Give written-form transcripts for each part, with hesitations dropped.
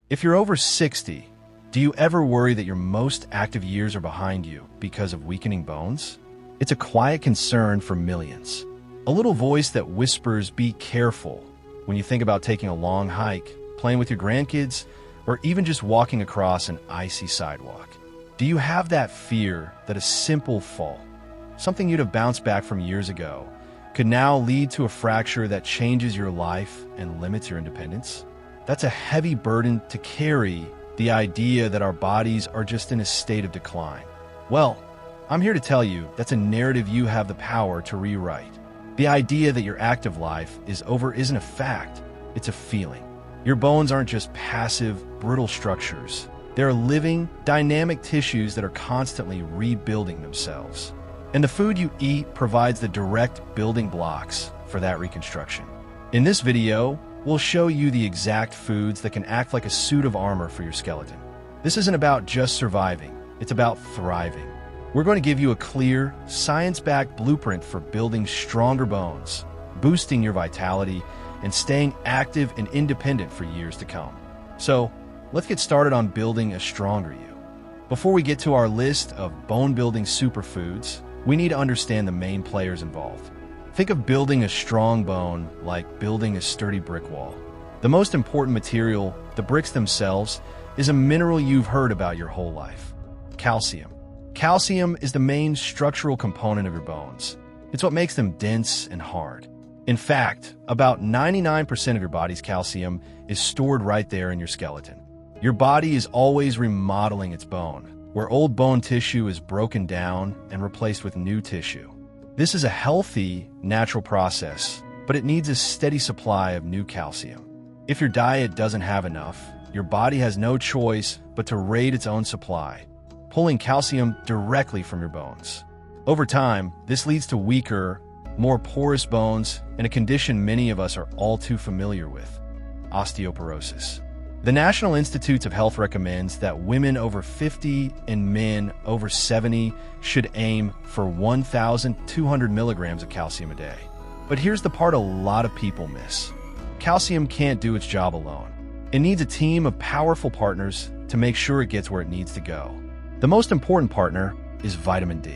If you're over 60, do you ever worry that your most active years are behind you because of weakening bones? It's a quiet concern for millions. A little voice that whispers, be careful, when you think about taking a long hike, playing with your grandkids, or even just walking across an icy sidewalk. Do you have that fear that a simple fall, something you'd have bounced back from years ago, could now lead to a fracture that changes your life and limits your independence? That's a heavy burden to carry, the idea that our bodies are just in a state of decline. Well, I'm here to tell you that's a narrative you have the power to rewrite. The idea that your active life is over isn't a fact, it's a feeling. Your bones aren't just passive, brittle structures. They're living, dynamic tissues that are constantly rebuilding themselves. And the food you eat provides the direct building blocks for that reconstruction. In this video, we'll show you the exact foods that can act like a suit of armor for your skeleton. This isn't about just surviving, it's about thriving. We're going to give you a clear, science-backed blueprint for building stronger bones, boosting your vitality, and staying active and independent for years to come. So, let's get started on building a stronger you. Before we get to our list of bone-building superfoods, we need to understand the main players involved. Think of building a strong bone like building a sturdy brick wall. The most important material, the bricks themselves, is a mineral you've heard about your whole life: calcium. Calcium is the main structural component of your bones. It's what makes them dense and hard. In fact, about 99% of your body's calcium is stored right there in your skeleton. Your body is always remodeling its bone, where old bone tissue is broken down and replaced with new tissue. This is a healthy, natural process, but it needs a steady supply of new calcium. If your diet doesn't have enough, your body has no choice but to raid its own supply, pulling calcium directly from your bones. Over time, this leads to weaker, more porous bones and a condition many of us are all too familiar with: osteoporosis. The National Institutes of Health recommends that women over 50 and men over 70 should aim for 1,200 milligrams of calcium a day. But here's the part a lot of people miss. Calcium can't do its job alone. It needs a team of powerful partners to make sure it gets where it needs to go. The most important partner is vitamin D.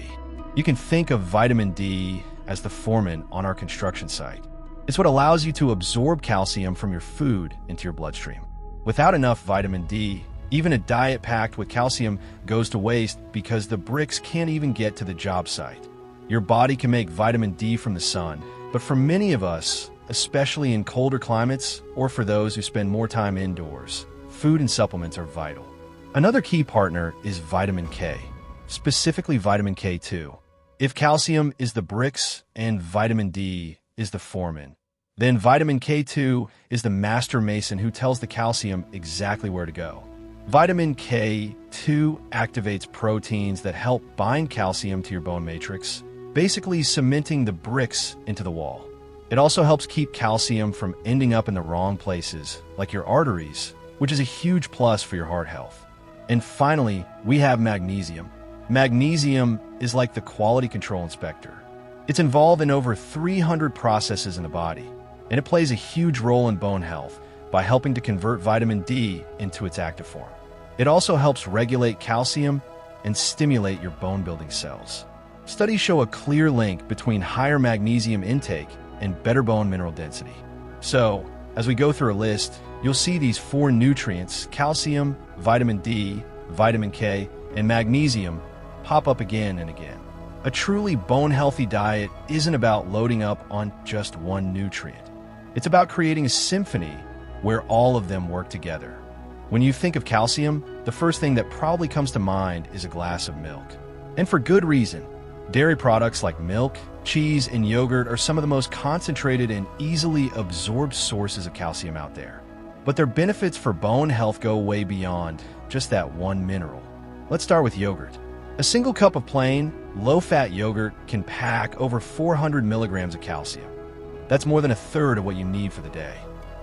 You can think of vitamin D as the foreman on our construction site. It's what allows you to absorb calcium from your food into your bloodstream. Without enough vitamin D, even a diet packed with calcium goes to waste because the bricks can't even get to the job site. Your body can make vitamin D from the sun, but for many of us, especially in colder climates or for those who spend more time indoors, food and supplements are vital. Another key partner is vitamin K, specifically vitamin K2. If calcium is the bricks and vitamin D is the foreman, then vitamin K2 is the master mason who tells the calcium exactly where to go. Vitamin K2 activates proteins that help bind calcium to your bone matrix, basically cementing the bricks into the wall. It also helps keep calcium from ending up in the wrong places, like your arteries, which is a huge plus for your heart health. And finally, we have magnesium. Magnesium is like the quality control inspector. It's involved in over 300 processes in the body, and it plays a huge role in bone health by helping to convert vitamin D into its active form. It also helps regulate calcium and stimulate your bone-building cells. Studies show a clear link between higher magnesium intake and better bone mineral density. So, as we go through a list, you'll see these 4 nutrients, calcium, vitamin D, vitamin K, and magnesium, pop up again and again. A truly bone-healthy diet isn't about loading up on just one nutrient. It's about creating a symphony where all of them work together. When you think of calcium, the first thing that probably comes to mind is a glass of milk. And for good reason. Dairy products like milk, cheese, and yogurt are some of the most concentrated and easily absorbed sources of calcium out there. But their benefits for bone health go way beyond just that one mineral. Let's start with yogurt. A single cup of plain, low-fat yogurt can pack over 400 milligrams of calcium. That's more than a third of what you need for the day.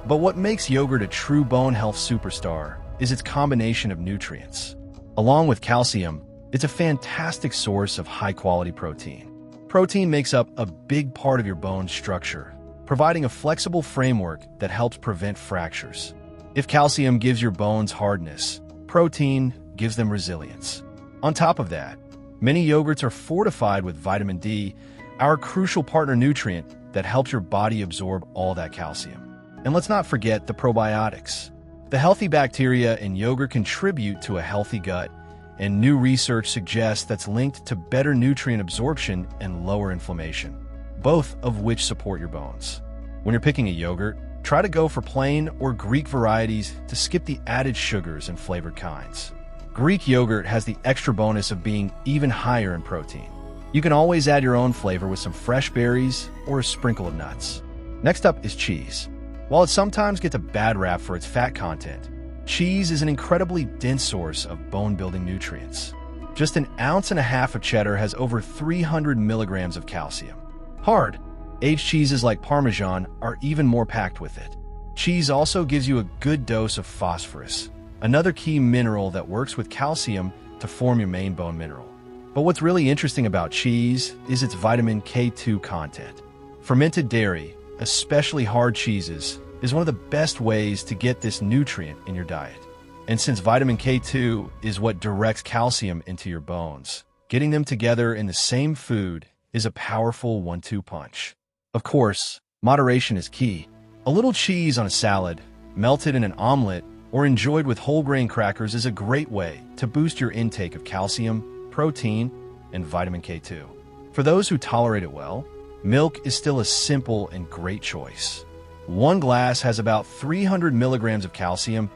But what makes yogurt a true bone health superstar is its combination of nutrients. Along with calcium, it's a fantastic source of high-quality protein. Protein makes up a big part of your bone structure, providing a flexible framework that helps prevent fractures. If calcium gives your bones hardness, protein gives them resilience. On top of that, many yogurts are fortified with vitamin D, our crucial partner nutrient that helps your body absorb all that calcium. And let's not forget the probiotics. The healthy bacteria in yogurt contribute to a healthy gut, and new research suggests that's linked to better nutrient absorption and lower inflammation, both of which support your bones. When you're picking a yogurt, try to go for plain or Greek varieties to skip the added sugars and flavored kinds. Greek yogurt has the extra bonus of being even higher in protein. You can always add your own flavor with some fresh berries or a sprinkle of nuts. Next up is cheese. While it sometimes gets a bad rap for its fat content, cheese is an incredibly dense source of bone-building nutrients. Just 1.5 ounces of cheddar has over 300 milligrams of calcium. Hard, aged cheeses like Parmesan are even more packed with it. Cheese also gives you a good dose of phosphorus, another key mineral that works with calcium to form your main bone mineral. But what's really interesting about cheese is its vitamin K2 content. Fermented dairy, especially hard cheeses, is one of the best ways to get this nutrient in your diet. And since vitamin K2 is what directs calcium into your bones, getting them together in the same food is a powerful 1-2 punch. Of course, moderation is key. A little cheese on a salad, melted in an omelet, or enjoyed with whole grain crackers is a great way to boost your intake of calcium, protein, and vitamin K2. For those who tolerate it well, milk is still a simple and great choice. 1 glass has about 300 milligrams of calcium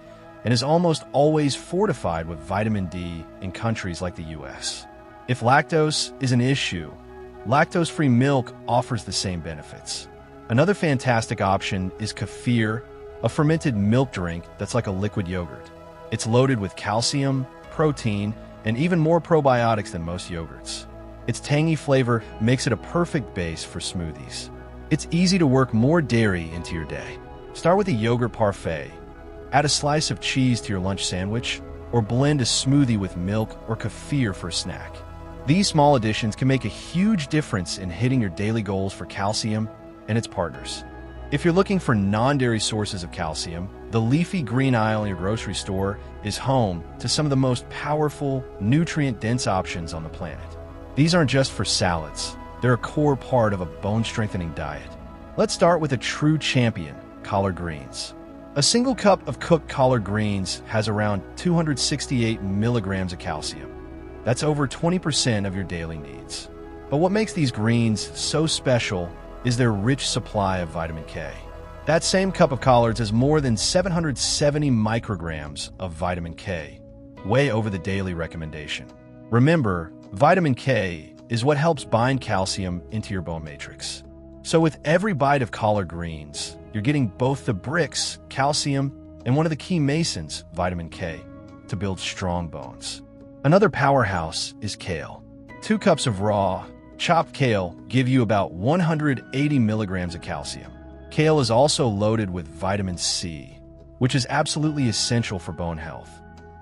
and is almost always fortified with vitamin D in countries like the US. If lactose is an issue, lactose-free milk offers the same benefits. Another fantastic option is kefir, a fermented milk drink that's like a liquid yogurt. It's loaded with calcium, protein, and even more probiotics than most yogurts. Its tangy flavor makes it a perfect base for smoothies. It's easy to work more dairy into your day. Start with a yogurt parfait. Add a slice of cheese to your lunch sandwich, or blend a smoothie with milk or kefir for a snack. These small additions can make a huge difference in hitting your daily goals for calcium and its partners. If you're looking for non-dairy sources of calcium, the leafy green aisle in your grocery store is home to some of the most powerful, nutrient-dense options on the planet. These aren't just for salads. They're a core part of a bone-strengthening diet. Let's start with a true champion, collard greens. A single cup of cooked collard greens has around 268 milligrams of calcium. That's over 20% of your daily needs. But what makes these greens so special is their rich supply of vitamin K. That same cup of collards has more than 770 micrograms of vitamin K, way over the daily recommendation. Remember, vitamin K is what helps bind calcium into your bone matrix. So with every bite of collard greens, you're getting both the bricks, calcium, and one of the key masons, vitamin K, to build strong bones. Another powerhouse is kale. 2 cups of raw, chopped kale give you about 180 milligrams of calcium. Kale is also loaded with vitamin C, which is absolutely essential for bone health.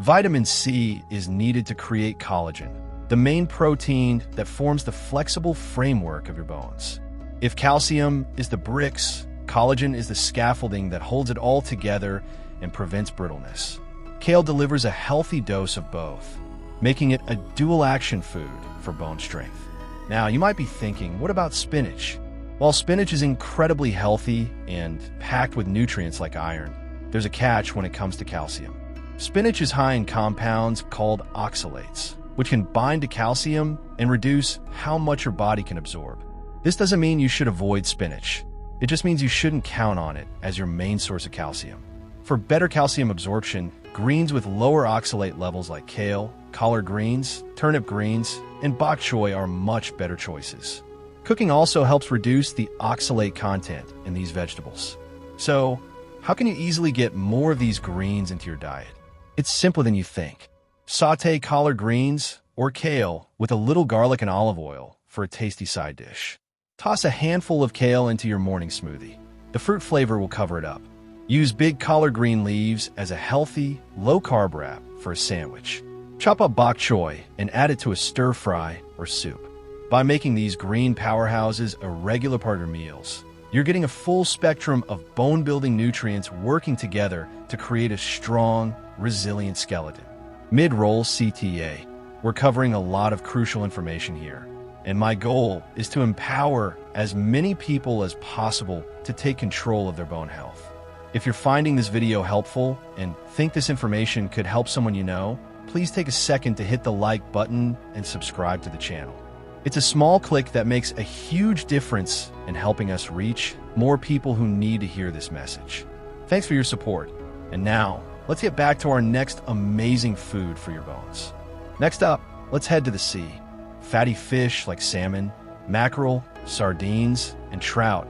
Vitamin C is needed to create collagen, the main protein that forms the flexible framework of your bones. If calcium is the bricks, collagen is the scaffolding that holds it all together and prevents brittleness. Kale delivers a healthy dose of both, making it a dual-action food for bone strength. Now, you might be thinking, what about spinach? While spinach is incredibly healthy and packed with nutrients like iron, there's a catch when it comes to calcium. Spinach is high in compounds called oxalates, which can bind to calcium and reduce how much your body can absorb. This doesn't mean you should avoid spinach. It just means you shouldn't count on it as your main source of calcium. For better calcium absorption, greens with lower oxalate levels like kale, collard greens, turnip greens, and bok choy are much better choices. Cooking also helps reduce the oxalate content in these vegetables. So, how can you easily get more of these greens into your diet? It's simpler than you think. Sauté collard greens or kale with a little garlic and olive oil for a tasty side dish. Toss a handful of kale into your morning smoothie. The fruit flavor will cover it up. Use big collard green leaves as a healthy, low-carb wrap for a sandwich. Chop up bok choy and add it to a stir-fry or soup. By making these green powerhouses a regular part of your meals, You're getting a full spectrum of bone-building nutrients working together to create a strong, resilient skeleton. Mid-roll CTA. We're covering a lot of crucial information here, and my goal is to empower as many people as possible to take control of their bone health. If you're finding this video helpful and think this information could help someone you know, please take a second to hit the like button and subscribe to the channel. It's a small click that makes a huge difference in helping us reach more people who need to hear this message. Thanks for your support. And now, let's get back to our next amazing food for your bones. Next up, let's head to the sea. Fatty fish like salmon, mackerel, sardines, and trout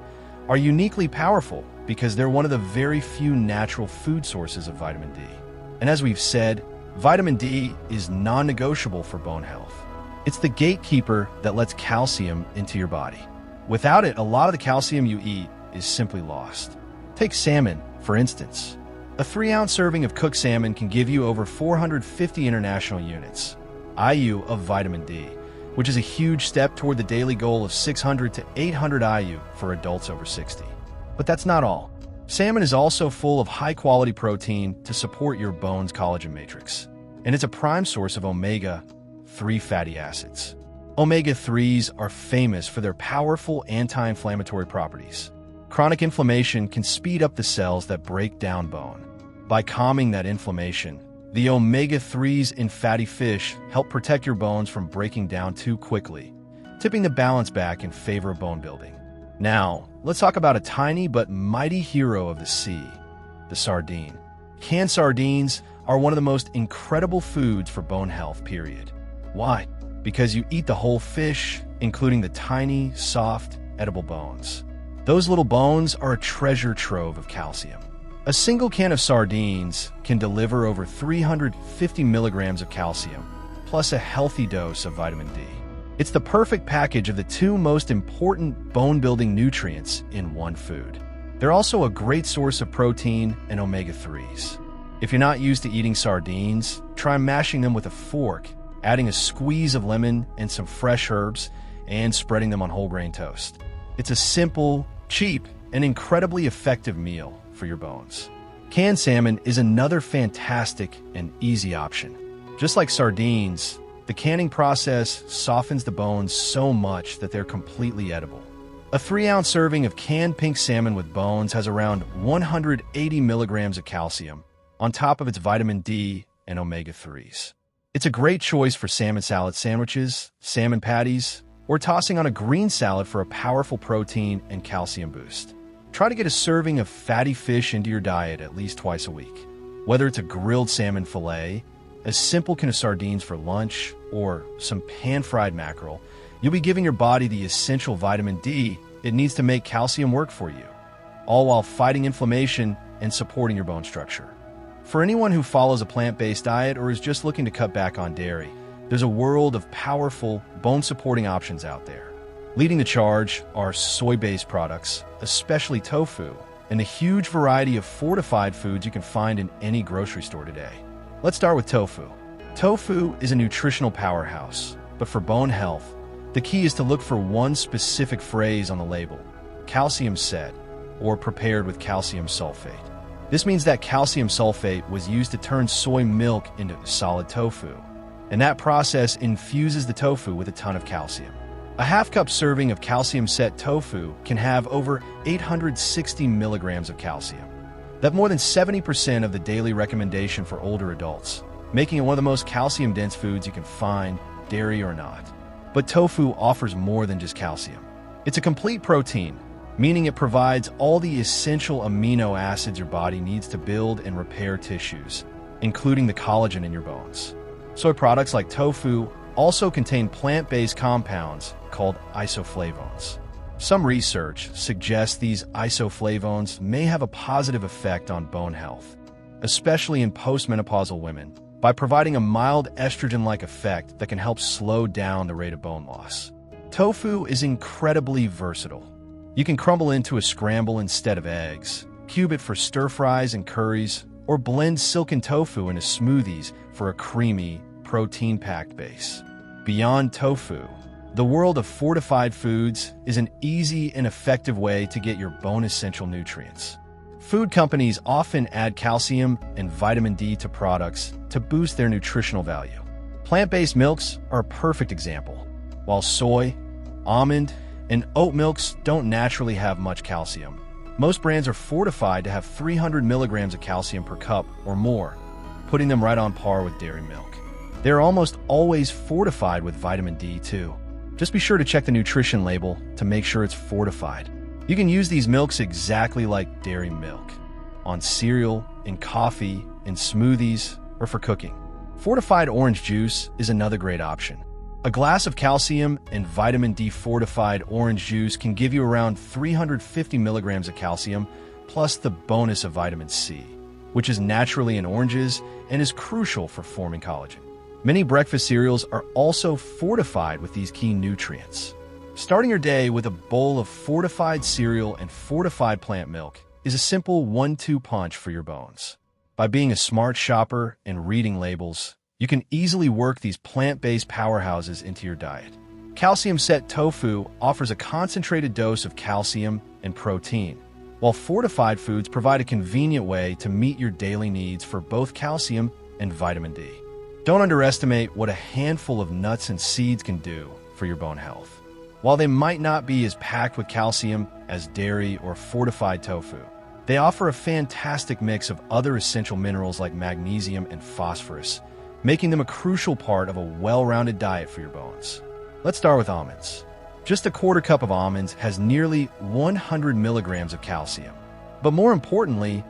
are uniquely powerful because they're one of the very few natural food sources of vitamin D. And as we've said, vitamin D is non-negotiable for bone health. It's the gatekeeper that lets calcium into your body. Without it, a lot of the calcium you eat is simply lost. Take salmon, for instance. A 3-ounce serving of cooked salmon can give you over 450 international units, IU, of vitamin D, which is a huge step toward the daily goal of 600 to 800 IU for adults over 60. But that's not all. Salmon is also full of high-quality protein to support your bone's collagen matrix, and it's a prime source of omega-3 fatty acids. Omega-3s are famous for their powerful anti-inflammatory properties. Chronic inflammation can speed up the cells that break down bone. By calming that inflammation, the omega-3s in fatty fish help protect your bones from breaking down too quickly, tipping the balance back in favor of bone building. Now, let's talk about a tiny but mighty hero of the sea, the sardine. Canned sardines are one of the most incredible foods for bone health, period. Why? Because you eat the whole fish, including the tiny, soft, edible bones. Those little bones are a treasure trove of calcium. A single can of sardines can deliver over 350 milligrams of calcium, plus a healthy dose of vitamin D. It's the perfect package of the two most important bone-building nutrients in one food. They're also a great source of protein and omega-3s. If you're not used to eating sardines, try mashing them with a fork, adding a squeeze of lemon and some fresh herbs, and spreading them on whole grain toast. It's a simple, cheap, and incredibly effective meal for your bones. Canned salmon is another fantastic and easy option. Just like sardines, the canning process softens the bones so much that they're completely edible. A 3-ounce serving of canned pink salmon with bones has around 180 milligrams of calcium, on top of its vitamin D and omega-3s. It's a great choice for salmon salad sandwiches, salmon patties, or tossing on a green salad for a powerful protein and calcium boost. Try to get a serving of fatty fish into your diet at least twice a week. Whether it's a grilled salmon fillet, a simple can of sardines for lunch, or some pan-fried mackerel, you'll be giving your body the essential vitamin D it needs to make calcium work for you, all while fighting inflammation and supporting your bone structure. For anyone who follows a plant-based diet or is just looking to cut back on dairy, there's a world of powerful, bone-supporting options out there. Leading the charge are soy-based products, especially tofu, and a huge variety of fortified foods you can find in any grocery store today. Let's start with tofu. Tofu is a nutritional powerhouse, but for bone health, the key is to look for one specific phrase on the label: calcium set, or prepared with calcium sulfate. This means that calcium sulfate was used to turn soy milk into solid tofu, and that process infuses the tofu with a ton of calcium. A half-cup serving of calcium-set tofu can have over 860 milligrams of calcium. That's more than 70% of the daily recommendation for older adults, making it one of the most calcium-dense foods you can find, dairy or not. But tofu offers more than just calcium. It's a complete protein, meaning it provides all the essential amino acids your body needs to build and repair tissues, including the collagen in your bones. Soy products like tofu also contain plant-based compounds called isoflavones. Some research suggests these isoflavones may have a positive effect on bone health, especially in postmenopausal women, by providing a mild estrogen-like effect that can help slow down the rate of bone loss. Tofu is incredibly versatile. You can crumble into a scramble instead of eggs, cube it for stir-fries and curries, or blend silken tofu into smoothies for a creamy, protein-packed base. Beyond tofu, The world of fortified foods is an easy and effective way to get your bone essential nutrients. Food companies often add calcium and vitamin D to products to boost their nutritional value. Plant-based milks are a perfect example. While soy, almond, and oat milks don't naturally have much calcium, most brands are fortified to have 300 milligrams of calcium per cup or more, putting them right on par with dairy milk. They're almost always fortified with vitamin D too. Just be sure to check the nutrition label to make sure it's fortified. You can use these milks exactly like dairy milk, on cereal, in coffee, in smoothies, or for cooking. Fortified orange juice is another great option. A glass of calcium and vitamin D fortified orange juice can give you around 350 milligrams of calcium, plus the bonus of vitamin C, which is naturally in oranges and is crucial for forming collagen. Many breakfast cereals are also fortified with these key nutrients. Starting your day with a bowl of fortified cereal and fortified plant milk is a simple 1-2 punch for your bones. By being a smart shopper and reading labels, you can easily work these plant-based powerhouses into your diet. Calcium-set tofu offers a concentrated dose of calcium and protein, while fortified foods provide a convenient way to meet your daily needs for both calcium and vitamin D. Don't underestimate what a handful of nuts and seeds can do for your bone health. While they might not be as packed with calcium as dairy or fortified tofu, they offer a fantastic mix of other essential minerals like magnesium and phosphorus, making them a crucial part of a well-rounded diet for your bones. Let's start with almonds. Just a quarter cup of almonds has nearly 100 milligrams of calcium. But more importantly,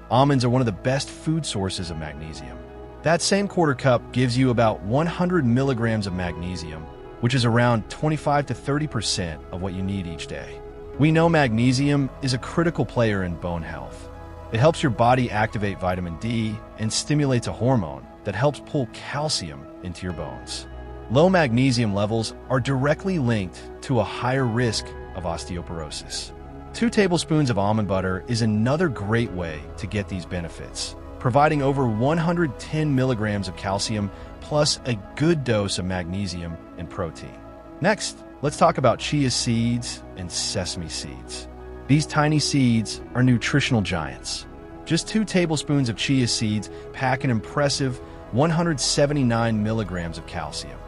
almonds are one of the best food sources of magnesium. That same quarter cup gives you about 100 milligrams of magnesium, which is around 25 to 30% of what you need each day. We know magnesium is a critical player in bone health. It helps your body activate vitamin D and stimulates a hormone that helps pull calcium into your bones. Low magnesium levels are directly linked to a higher risk of osteoporosis. 2 tablespoons of almond butter is another great way to get these benefits, providing over 110 milligrams of calcium plus a good dose of magnesium and protein. Next, let's talk about chia seeds and sesame seeds. These tiny seeds are nutritional giants. Just 2 tablespoons of chia seeds pack an impressive 179 milligrams of calcium,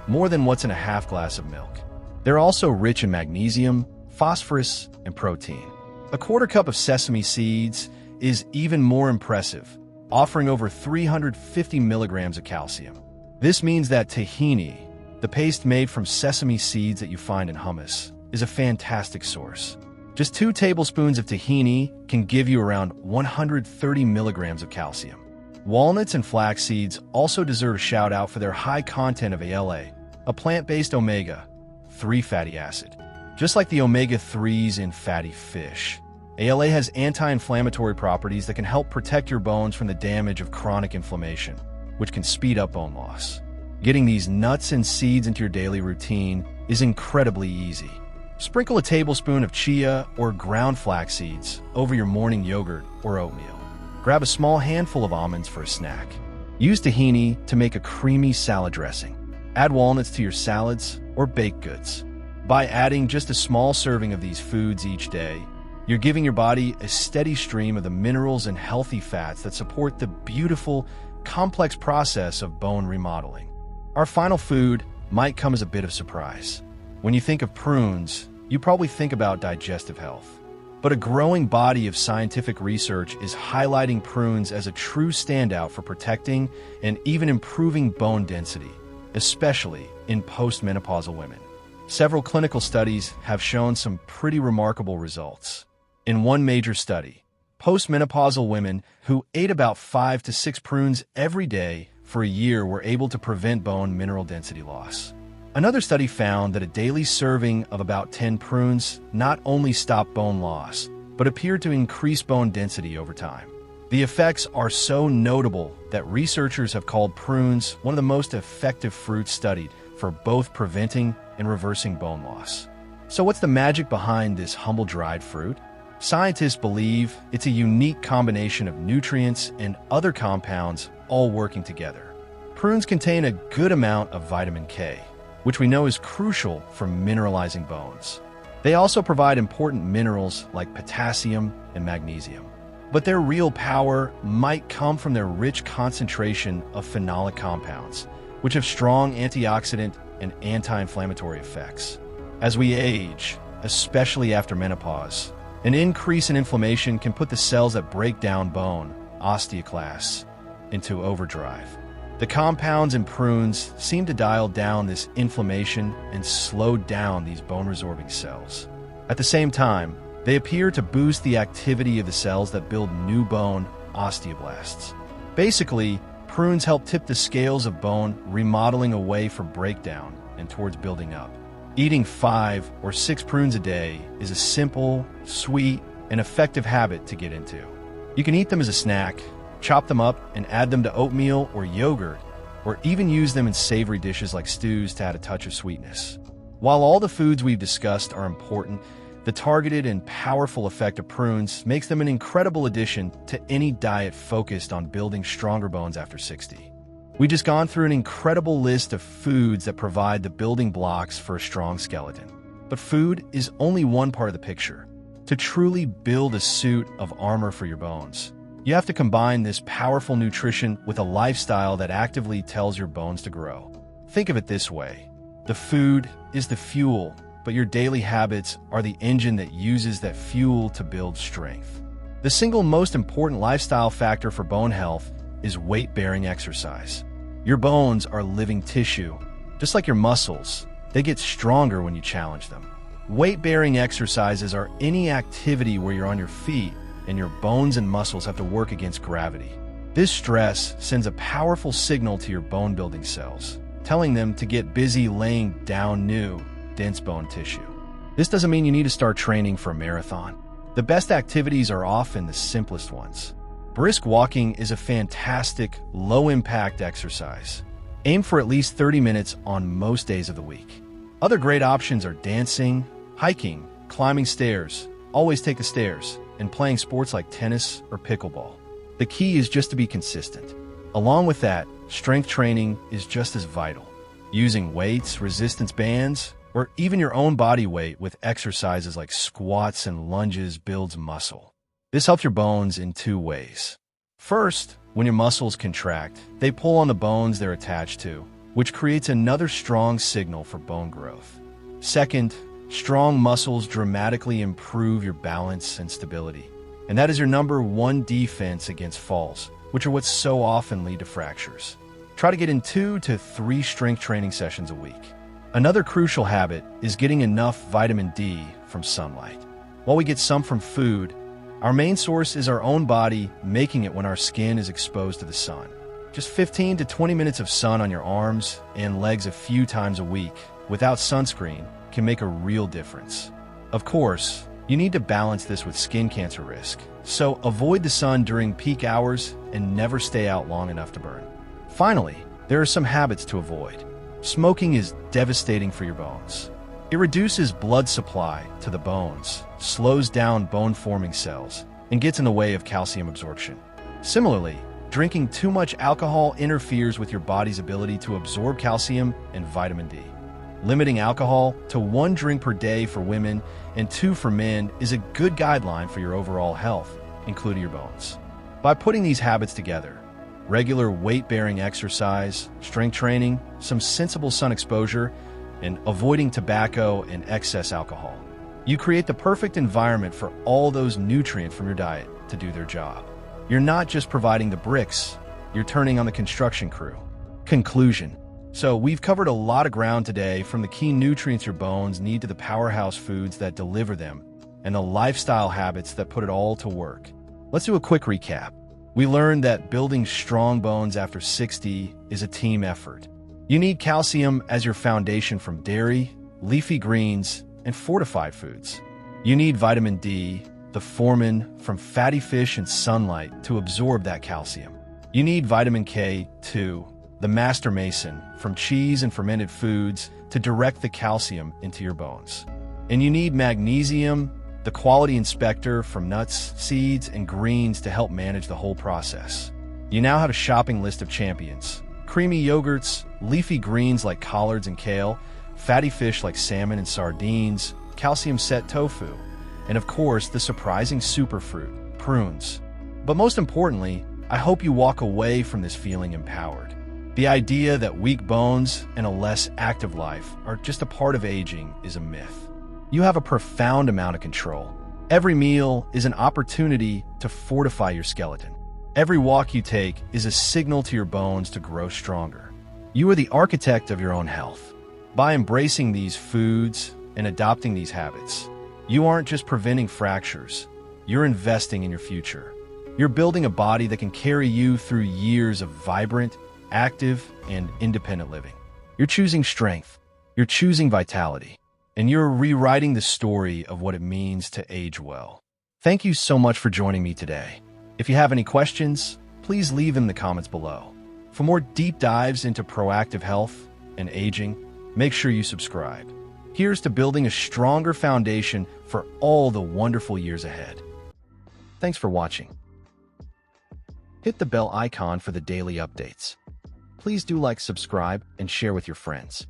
more than what's in a half glass of milk. They're also rich in magnesium, phosphorus, and protein. A quarter cup of sesame seeds is even more impressive, offering over 350 milligrams of calcium. This means that tahini, the paste made from sesame seeds that you find in hummus, is a fantastic source. Just 2 tablespoons of tahini can give you around 130 milligrams of calcium. Walnuts and flax seeds also deserve a shout out for their high content of ALA, a plant-based omega-3 fatty acid. Just like the omega-3s in fatty fish, ALA has anti-inflammatory properties that can help protect your bones from the damage of chronic inflammation, which can speed up bone loss. Getting these nuts and seeds into your daily routine is incredibly easy. Sprinkle a tablespoon of chia or ground flax seeds over your morning yogurt or oatmeal. Grab a small handful of almonds for a snack. Use tahini to make a creamy salad dressing. Add walnuts to your salads or baked goods. By adding just a small serving of these foods each day, you're giving your body a steady stream of the minerals and healthy fats that support the beautiful, complex process of bone remodeling. Our final food might come as a bit of surprise. When you think of prunes, you probably think about digestive health. But a growing body of scientific research is highlighting prunes as a true standout for protecting and even improving bone density, especially in postmenopausal women. Several clinical studies have shown some pretty remarkable results. In one major study, postmenopausal women who ate about 5 to 6 prunes every day for a year were able to prevent bone mineral density loss. Another study found that a daily serving of about 10 prunes not only stopped bone loss, but appeared to increase bone density over time. The effects are so notable that researchers have called prunes one of the most effective fruits studied for both preventing and reversing bone loss. So what's the magic behind this humble dried fruit? Scientists believe it's a unique combination of nutrients and other compounds all working together. Prunes contain a good amount of vitamin K, which we know is crucial for mineralizing bones. They also provide important minerals like potassium and magnesium. But their real power might come from their rich concentration of phenolic compounds, which have strong antioxidant and anti-inflammatory effects. As we age, especially after menopause, an increase in inflammation can put the cells that break down bone, osteoclasts, into overdrive. The compounds in prunes seem to dial down this inflammation and slow down these bone-resorbing cells. At the same time, they appear to boost the activity of the cells that build new bone, osteoblasts. Basically, prunes help tip the scales of bone, remodeling away from breakdown and towards building up. Eating 5 or 6 prunes a day is a simple, sweet, and effective habit to get into. You can eat them as a snack, chop them up and add them to oatmeal or yogurt, or even use them in savory dishes like stews to add a touch of sweetness. While all the foods we've discussed are important, the targeted and powerful effect of prunes makes them an incredible addition to any diet focused on building stronger bones after 60. We've just gone through an incredible list of foods that provide the building blocks for a strong skeleton. But food is only one part of the picture. To truly build a suit of armor for your bones, you have to combine this powerful nutrition with a lifestyle that actively tells your bones to grow. Think of it this way. The food is the fuel, but your daily habits are the engine that uses that fuel to build strength. The single most important lifestyle factor for bone health is weight-bearing exercise. Your bones are living tissue. Just like your muscles, they get stronger when you challenge them. Weight-bearing exercises are any activity where you're on your feet and your bones and muscles have to work against gravity. This stress sends a powerful signal to your bone-building cells, telling them to get busy laying down new, dense bone tissue. This doesn't mean you need to start training for a marathon. The best activities are often the simplest ones. Brisk walking is a fantastic, low-impact exercise. Aim for at least 30 minutes on most days of the week. Other great options are dancing, hiking, climbing stairs, always take the stairs, and playing sports like tennis or pickleball. The key is just to be consistent. Along with that, strength training is just as vital. Using weights, resistance bands, or even your own body weight with exercises like squats and lunges builds muscle. This helps your bones in 2 ways. First, when your muscles contract, they pull on the bones they're attached to, which creates another strong signal for bone growth. Second, strong muscles dramatically improve your balance and stability. And that is your number 1 defense against falls, which are what so often lead to fractures. Try to get in 2 to 3 strength training sessions a week. Another crucial habit is getting enough vitamin D from sunlight. While we get some from food, our main source is our own body making it when our skin is exposed to the sun. Just 15 to 20 minutes of sun on your arms and legs a few times a week without sunscreen can make a real difference. Of course, you need to balance this with skin cancer risk, so avoid the sun during peak hours and never stay out long enough to burn. Finally, there are some habits to avoid. Smoking is devastating for your bones. It reduces blood supply to the bones, slows down bone-forming cells, and gets in the way of calcium absorption. Similarly, drinking too much alcohol interferes with your body's ability to absorb calcium and vitamin D. Limiting alcohol to 1 drink per day for women and 2 for men is a good guideline for your overall health, including your bones. By putting these habits together, regular weight-bearing exercise, strength training, some sensible sun exposure, and avoiding tobacco and excess alcohol, you create the perfect environment for all those nutrients from your diet to do their job. You're not just providing the bricks, you're turning on the construction crew. Conclusion. So we've covered a lot of ground today, from the key nutrients your bones need to the powerhouse foods that deliver them and the lifestyle habits that put it all to work. Let's do a quick recap. We learned that building strong bones after 60 is a team effort. You need calcium as your foundation from dairy, leafy greens, and fortified foods. You need vitamin D, the formin from fatty fish and sunlight, to absorb that calcium. You need vitamin K2, the master mason from cheese and fermented foods, to direct the calcium into your bones. And you need magnesium, the quality inspector from nuts, seeds, and greens, to help manage the whole process. You now have a shopping list of champions: creamy yogurts, leafy greens like collards and kale, fatty fish like salmon and sardines, calcium-set tofu, and of course, the surprising superfruit, prunes. But most importantly, I hope you walk away from this feeling empowered. The idea that weak bones and a less active life are just a part of aging is a myth. You have a profound amount of control. Every meal is an opportunity to fortify your skeleton. Every walk you take is a signal to your bones to grow stronger. You are the architect of your own health. By embracing these foods and adopting these habits, you aren't just preventing fractures, you're investing in your future. You're building a body that can carry you through years of vibrant, active, and independent living. You're choosing strength, you're choosing vitality, and you're rewriting the story of what it means to age well. Thank you so much for joining me today. If you have any questions, please leave them in the comments below. For more deep dives into proactive health and aging, make sure you subscribe. Here's to building a stronger foundation for all the wonderful years ahead. Thanks for watching. Hit the bell icon for the daily updates. Please do like, subscribe, and share with your friends.